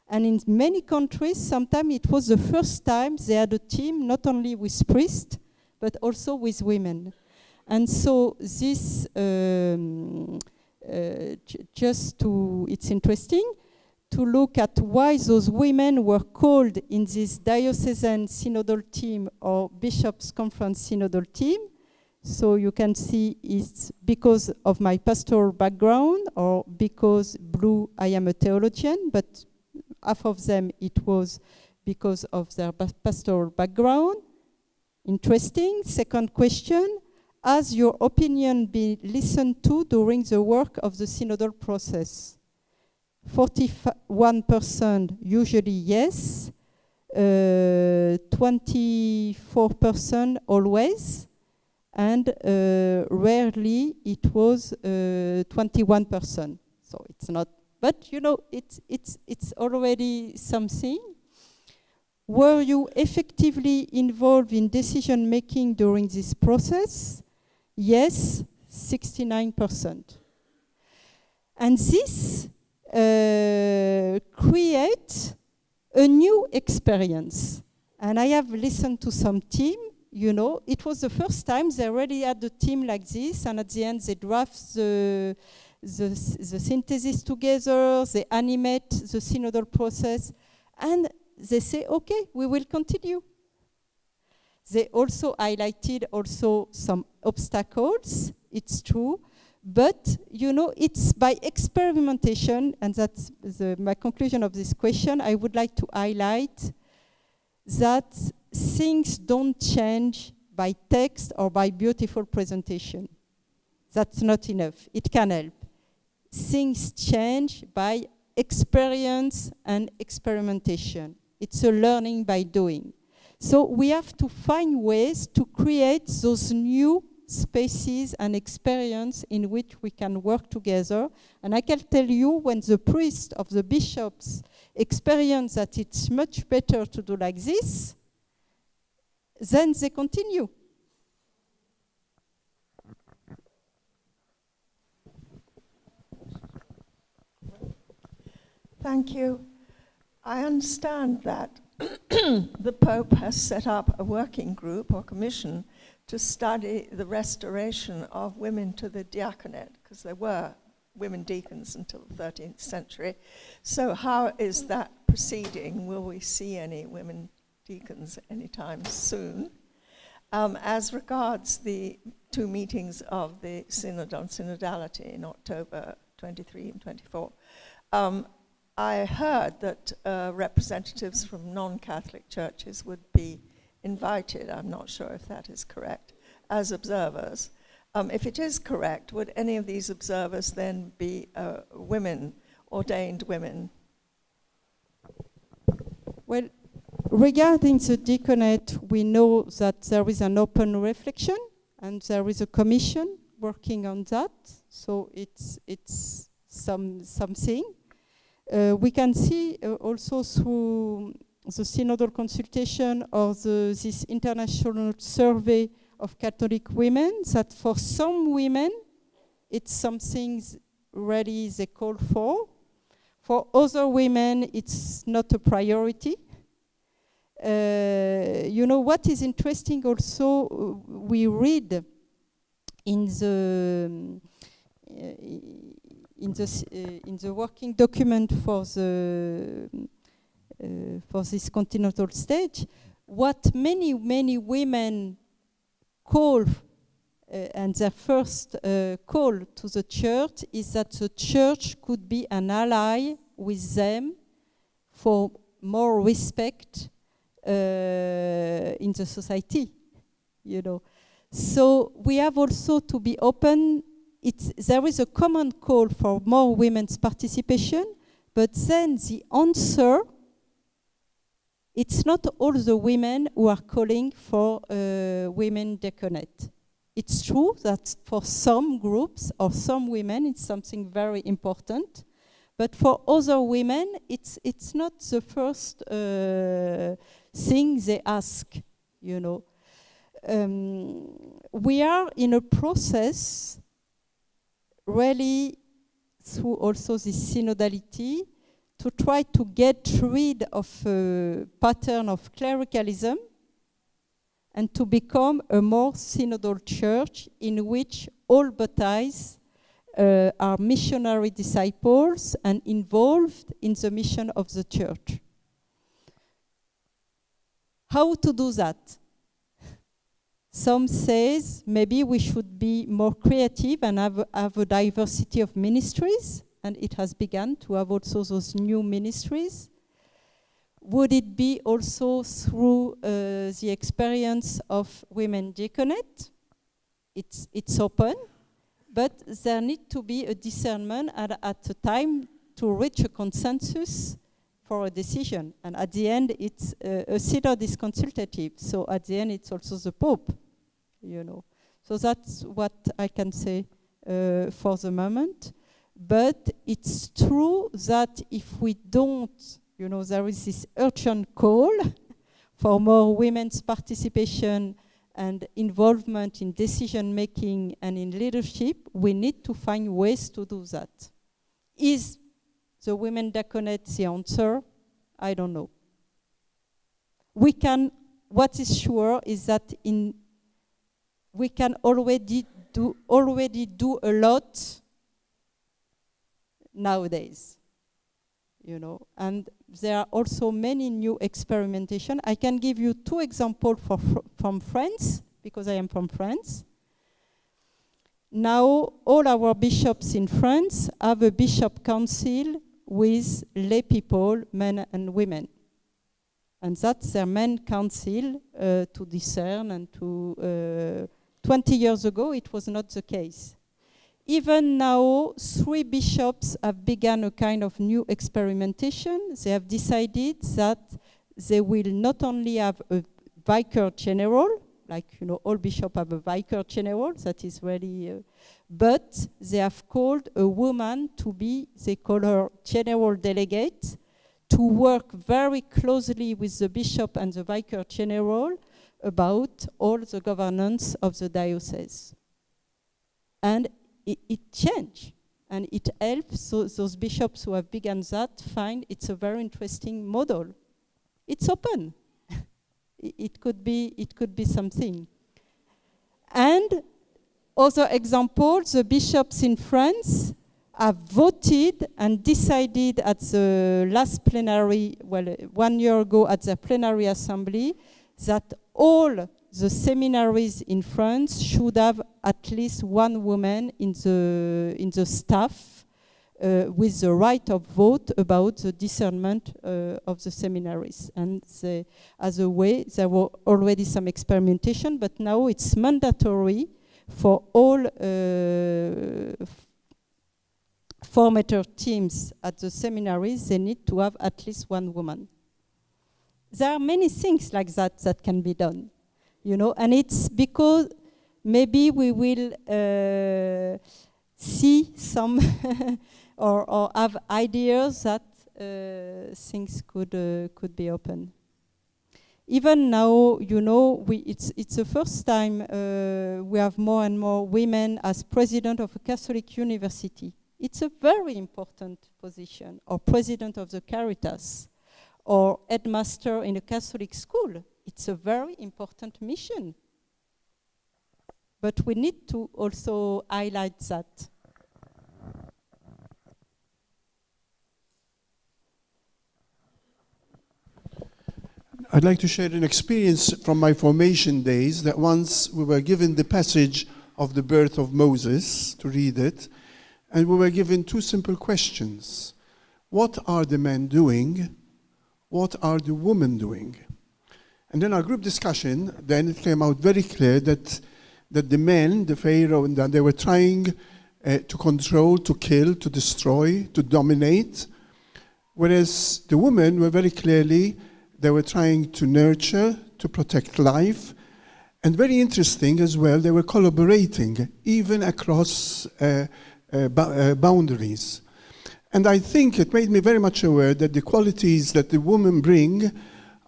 And in many countries, sometimes it was the first time they had a team not only with priests, but also with women. And so this, it's interesting to look at why those women were called in this diocesan synodal team or Bishops' Conference synodal team. So you can see it's because of my pastoral background or because blue, I am a theologian, but half of them it was because of their pastoral background. Interesting. Second question, has your opinion been listened to during the work of the synodal process? 41% usually yes, 24% always, and rarely it was 21%. So it's not, but you know, it's already something. Were you effectively involved in decision making during this process? Yes, 69%. And this creates a new experience. And I have listened to some team, you know, it was the first time they already had a team like this, and at the end they draft the synthesis together, they animate the synodal process, and they say, okay, we will continue. They also highlighted also some obstacles, it's true, but you know, it's by experimentation, and that's my conclusion of this question. I would like to highlight that things don't change by text or by beautiful presentation. That's not enough. It can help. Things change by experience and experimentation. It's a learning by doing. So we have to find ways to create those new spaces and experience in which we can work together. And I can tell you, when the priests of the bishops experience that it's much better to do like this, then they continue. Thank you. I understand that the Pope has set up a working group or commission to study the restoration of women to the diaconate, because there were women deacons until the 13th century. So how is that proceeding? Will we see any women deacons anytime soon? As regards the two meetings of the Synod on Synodality in October 23 and 24, I heard that representatives from non-Catholic churches would be invited. I'm not sure if that is correct, as observers. If it is correct, would any of these observers then be women, ordained women? Well, regarding the diaconate, we know that there is an open reflection and there is a commission working on that. So it's something. We can see also through the synodal consultation or this international survey of Catholic women that for some women it's something really they call for. For other women it's not a priority. You know what is interesting also, we read in the working document for this continental stage, what many women call and their first call to the church is that the church could be an ally with them for more respect in the society, you know. So we have also to be open. There is a common call for more women's participation, but then the answer, it's not all the women who are calling for women diaconate. It's true that for some groups or some women it's something very important, but for other women it's not the first thing they ask, you know. We are in a process really through also this synodality to try to get rid of a pattern of clericalism and to become a more synodal church in which all baptized are missionary disciples and involved in the mission of the church. How to do that? Some says maybe we should be more creative and have a diversity of ministries, and it has begun to have also those new ministries. Would it be also through the experience of women diaconate? It's open, but there need to be a discernment at a time to reach a consensus for a decision. And at the end, it's a synod is consultative. So at the end, it's also the Pope, you know. So that's what I can say for the moment. But it's true that if we don't, you know, there is this urgent call for more women's participation and involvement in decision making and in leadership, we need to find ways to do that. Is the women diaconate the answer? I don't know. We can, what is sure is that we can already do a lot nowadays, you know, and there are also many new experimentation. I can give you two examples from France, because I am from France. Now, all our bishops in France have a bishop council with lay people, men and women. And that's their main council to discern and to... 20 years ago, it was not the case. Even now, 3 bishops have begun a kind of new experimentation. They have decided that they will not only have a vicar general, like, you know, all bishops have a vicar general, that is really, but they have called a woman to be, they call her general delegate, to work very closely with the bishop and the vicar general about all the governance of the diocese. And it changed, and it helps those bishops who have begun that find it's a very interesting model. It's open. It could be something. And other examples, the bishops in France have voted and decided at the last plenary, well, 1 year ago at the plenary assembly, that all the seminaries in France should have at least one woman in the staff with the right of vote about the discernment of the seminaries. And as a way, there were already some experimentation, but now it's mandatory for all formator teams at the seminaries. They need to have at least one woman. There are many things like that that can be done, you know, and it's because maybe we will see some or have ideas that things could be open. Even now, you know, it's the first time we have more and more women as president of a Catholic university. It's a very important position, or president of the Caritas, or headmaster in a Catholic school. It's a very important mission. But we need to also highlight that. I'd like to share an experience from my formation days, that once we were given the passage of the birth of Moses to read it, and we were given 2 simple questions. What are the men doing? What are the women doing? And in our group discussion, then it came out very clear that the men, the Pharaoh, and they were trying to control, to kill, to destroy, to dominate, whereas the women were very clearly, they were trying to nurture, to protect life, and very interesting as well, they were collaborating, even across boundaries. And I think it made me very much aware that the qualities that the women bring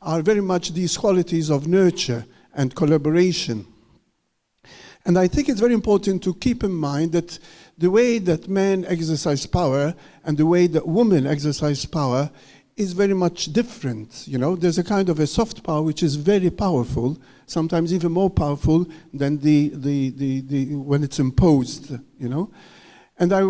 are very much these qualities of nurture and collaboration. And I think it's very important to keep in mind that the way that men exercise power and the way that women exercise power is very much different. You know, there's a kind of a soft power which is very powerful, sometimes even more powerful than the when it's imposed. You know, and I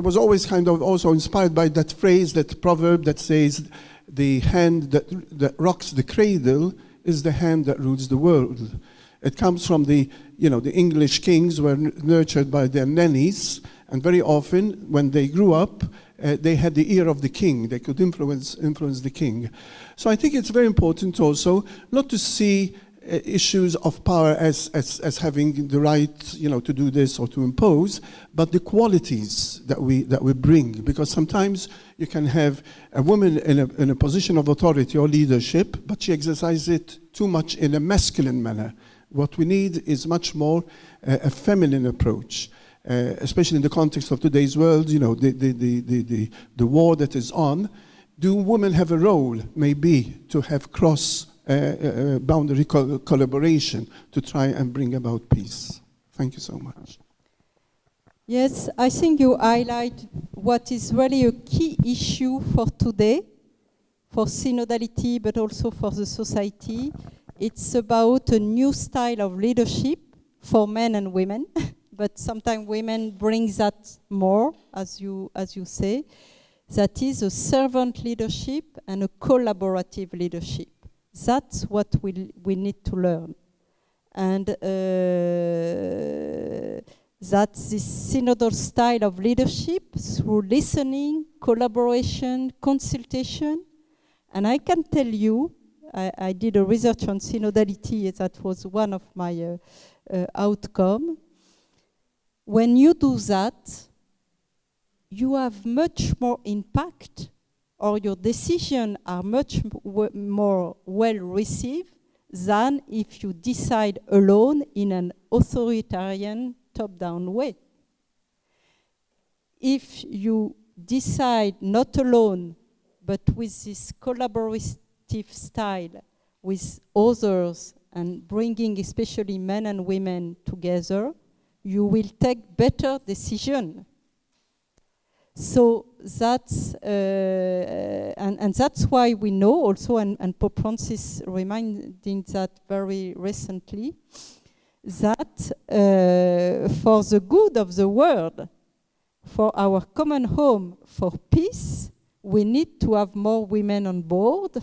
was always kind of also inspired by that phrase, that proverb that says, "The hand that rocks the cradle is the hand that rules the world." It comes from the English kings were nurtured by their nannies, and very often when they grew up, they had the ear of the king. They could influence the king. So I think it's very important also not to see issues of power as having the right, to do this or to impose, but the qualities that we bring. Because sometimes you can have a woman in a position of authority or leadership, but she exercises it too much in a masculine manner. What we need is much more a feminine approach. Especially in the context of today's world, the war that is on. Do women have a role, maybe, to have cross-boundary collaboration to try and bring about peace? Thank you so much. Yes, I think you highlight what is really a key issue for today, for synodality, but also for the society. It's about a new style of leadership for men and women. But sometimes women bring that more, as you say. That is a servant leadership and a collaborative leadership. That's what we need to learn. And that's this synodal style of leadership through listening, collaboration, consultation. And I can tell you, I did a research on synodality, that was one of my outcomes. When you do that, you have much more impact, or your decisions are much more well received than if you decide alone in an authoritarian top-down way. If you decide not alone, but with this collaborative style with others and bringing especially men and women together, you will take better decisions. So that's, and that's why we know also, and Pope Francis reminding that very recently, that for the good of the world, for our common home, for peace, we need to have more women on board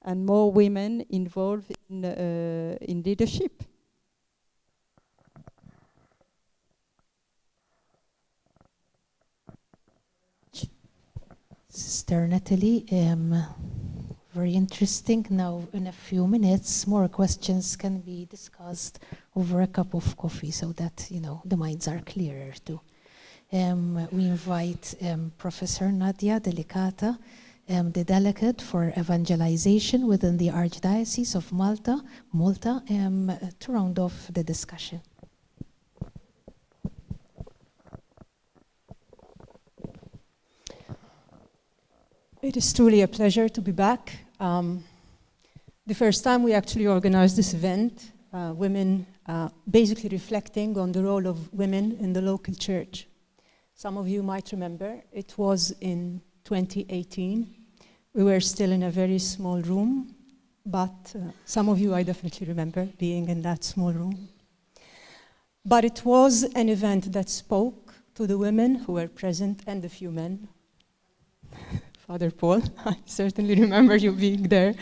and more women involved in leadership. Sister Natalie, very interesting. Now, in a few minutes, more questions can be discussed over a cup of coffee so that, the minds are clearer too. We invite Professor Nadia Delicata, the delegate for evangelization within the Archdiocese of Malta, to round off the discussion. It is truly a pleasure to be back. The first time we actually organized this event, women basically reflecting on the role of women in the local church. Some of you might remember, it was in 2018. We were still in a very small room, but some of you I definitely remember being in that small room. But it was an event that spoke to the women who were present and the few men. Father Paul, I certainly remember you being there,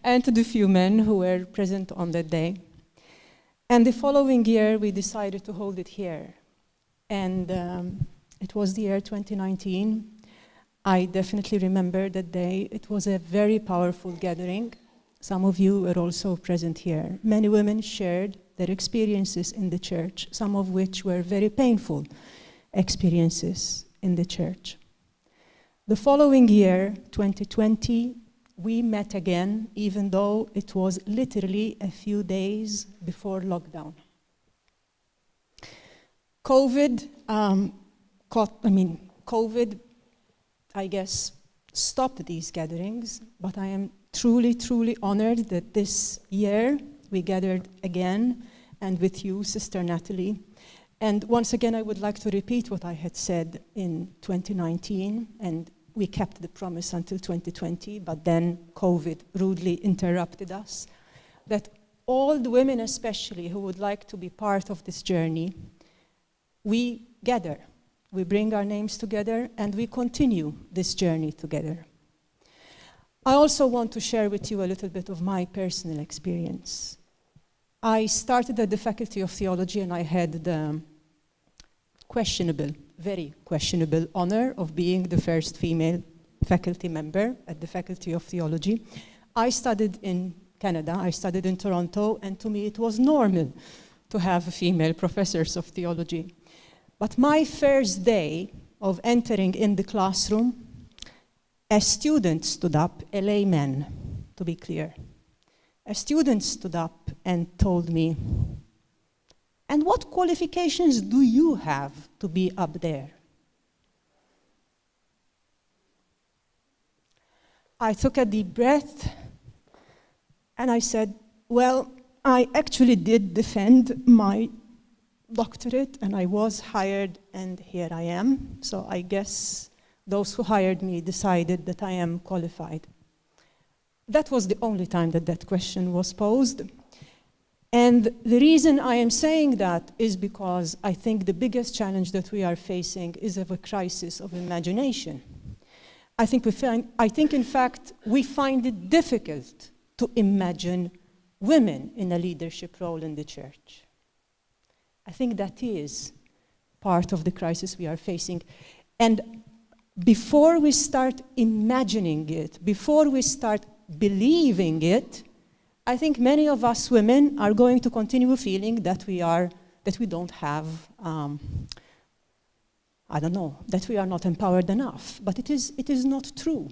and to the few men who were present on that day. And the following year, we decided to hold it here. And it was the year 2019. I definitely remember that day. It was a very powerful gathering. Some of you were also present here. Many women shared their experiences in the church, some of which were very painful experiences in the church. The following year, 2020, we met again, even though it was literally a few days before lockdown. COVID, I guess, stopped these gatherings, but I am truly, truly honored that this year we gathered again, and with you, Sister Natalie. And once again, I would like to repeat what I had said in 2019, and we kept the promise until 2020, but then COVID rudely interrupted us, that all the women especially who would like to be part of this journey, we gather, we bring our names together, and we continue this journey together. I also want to share with you a little bit of my personal experience. I started at the Faculty of Theology, and I had the questionable, very questionable honor of being the first female faculty member at the Faculty of Theology. I studied in Canada, I studied in Toronto, and to me it was normal to have female professors of theology. But my first day of entering in the classroom, a student stood up, a layman, to be clear. A student stood up and told me, "And what qualifications do you have to be up there?" I took a deep breath and I said, "Well, I actually did defend my doctorate and I was hired and here I am. So I guess those who hired me decided that I am qualified." That was the only time that that question was posed. And the reason I am saying that is because I think the biggest challenge that we are facing is of a crisis of imagination. I think in fact, we find it difficult to imagine women in a leadership role in the church. I think that is part of the crisis we are facing. And before we start imagining it, before we start believing it, I think many of us women are going to continue feeling that we don't have, that we are not empowered enough. But it is not true.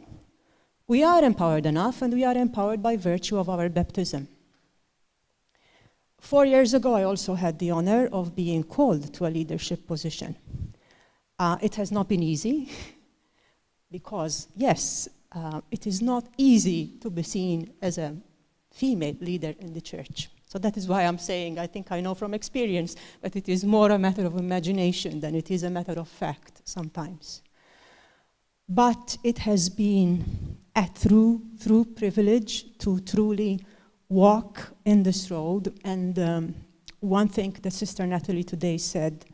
We are empowered enough, and we are empowered by virtue of our baptism. 4 years ago, I also had the honor of being called to a leadership position. It has not been easy, because yes, it is not easy to be seen as a female leader in the church. So that is why I'm saying, I think I know from experience, that it is more a matter of imagination than it is a matter of fact sometimes. But it has been a true privilege to truly walk in this road. And one thing that Sister Natalie today said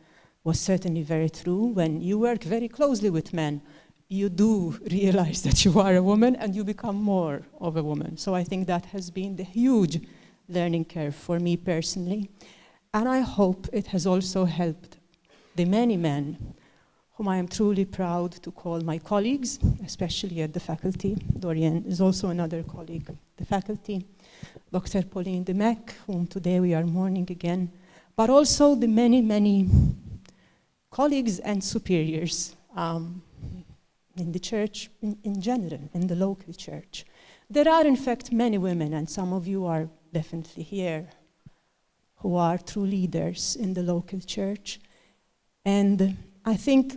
was certainly very true. When you work very closely with men, you do realize that you are a woman and you become more of a woman. So I think that has been the huge learning curve for me personally. And I hope it has also helped the many men whom I am truly proud to call my colleagues, especially at the faculty. Dorian is also another colleague at the faculty. Dr. Pauline de Meck, whom today we are mourning again, but also the many colleagues and superiors in the church in general, in the local church. There are, in fact, many women, and some of you are definitely here, who are true leaders in the local church. And I think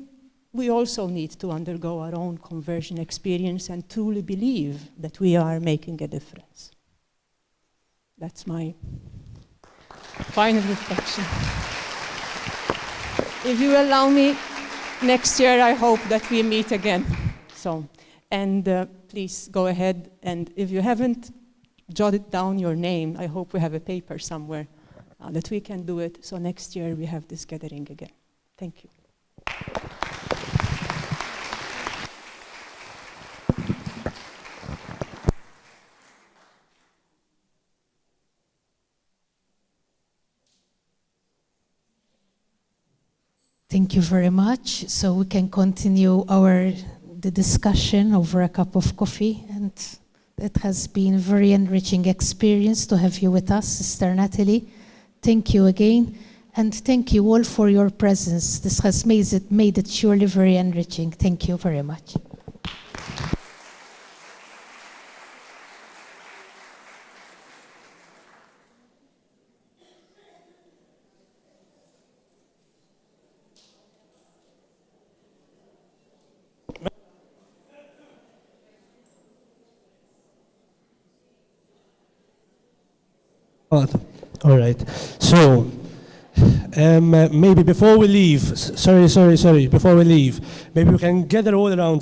we also need to undergo our own conversion experience and truly believe that we are making a difference. That's my final reflection. If you allow me, next year I hope that we meet again. Please go ahead, and if you haven't jotted down your name, I hope we have a paper somewhere that we can do it, so next year we have this gathering again. Thank you. Thank you very much. So we can continue the discussion over a cup of coffee, and it has been a very enriching experience to have you with us, Sister Natalie. Thank you again, and thank you all for your presence. This has made it surely very enriching. Thank you very much. All right. So, maybe before we leave, before we leave, maybe we can gather all around